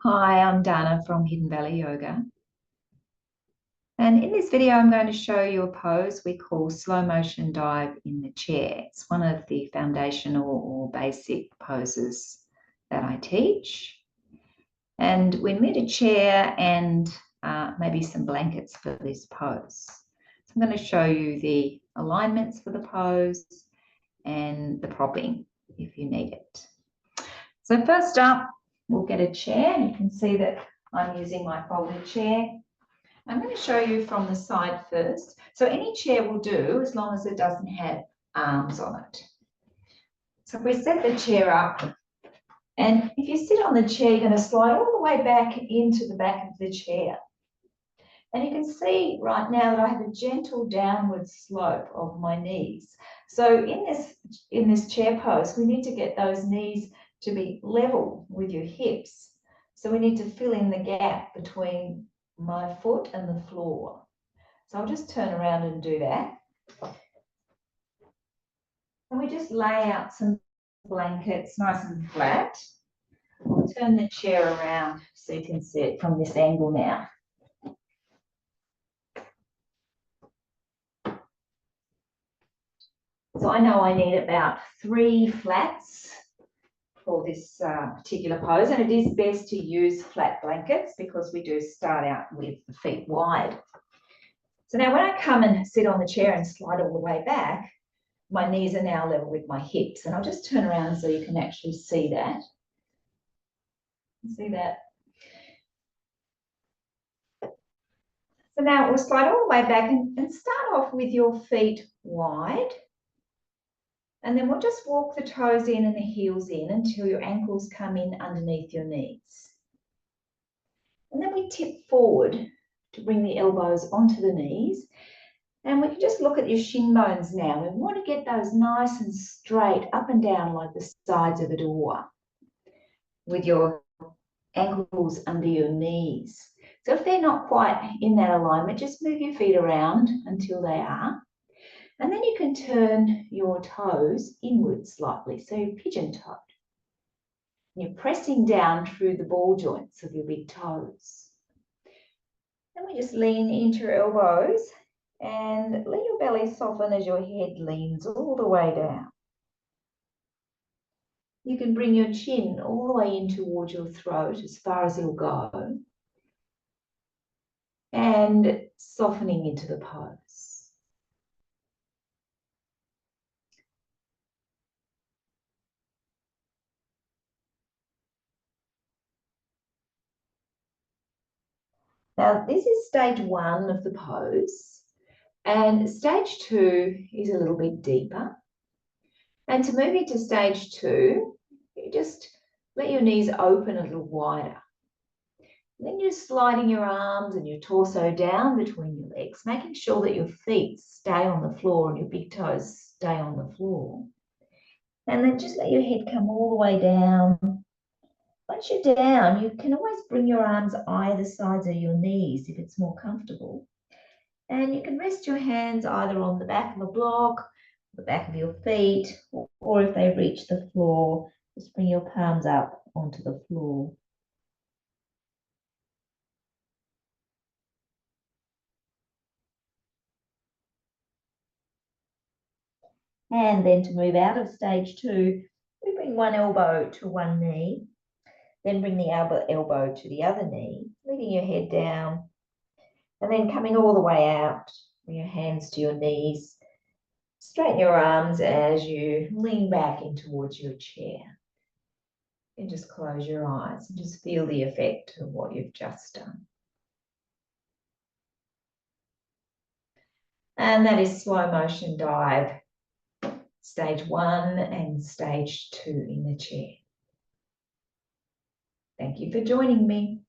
Hi, I'm Dana from Hidden Valley Yoga. And in this video, I'm going to show you a pose we call slow motion dive in the chair. It's one of the foundational or basic poses that I teach. And we need a chair and maybe some blankets for this pose. So I'm going to show you the alignments for the pose and the propping if you need it. So first up, we'll get a chair. You can see that I'm using my folded chair. I'm going to show you from the side first. So any chair will do as long as it doesn't have arms on it. So we set the chair up, and if you sit on the chair, you're going to slide all the way back into the back of the chair. And you can see right now that I have a gentle downward slope of my knees. So in this chair pose, we need to get those knees to be level with your hips. So we need to fill in the gap between my foot and the floor. So I'll just turn around and do that. And we just lay out some blankets nice and flat. I'll turn the chair around so you can see it from this angle now. So I know I need about 3 flats for this particular pose, and it is best to use flat blankets because we do start out with the feet wide. So now when I come and sit on the chair and slide all the way back, my knees are now level with my hips, and I'll just turn around so you can actually see that. See that? So now we'll slide all the way back and start off with your feet wide. And then we'll just walk the toes in and the heels in until your ankles come in underneath your knees. And then we tip forward to bring the elbows onto the knees. And we can just look at your shin bones now. We want to get those nice and straight up and down like the sides of a door with your ankles under your knees. So if they're not quite in that alignment, just move your feet around until they are. And then you can turn your toes inwards slightly, so you're pigeon-toed. You're pressing down through the ball joints of your big toes. Then we just lean into your elbows and let your belly soften as your head leans all the way down. You can bring your chin all the way in towards your throat as far as it'll go. And softening into the pose. Now, this is stage 1 of the pose, and stage 2 is a little bit deeper. And to move into stage 2, you just let your knees open a little wider. And then you're sliding your arms and your torso down between your legs, making sure that your feet stay on the floor and your big toes stay on the floor. And then just let your head come all the way down. Once you're down, you can always bring your arms either sides of your knees if it's more comfortable. And you can rest your hands either on the back of a block, the back of your feet, or if they reach the floor, just bring your palms up onto the floor. And then to move out of stage 2, we bring one elbow to one knee, then bring the elbow to the other knee, leaving your head down, and then coming all the way out, bring your hands to your knees, straighten your arms as you lean back in towards your chair. And just close your eyes and just feel the effect of what you've just done. And that is slow motion dive, stage 1 and stage 2 in the chair. Thank you for joining me.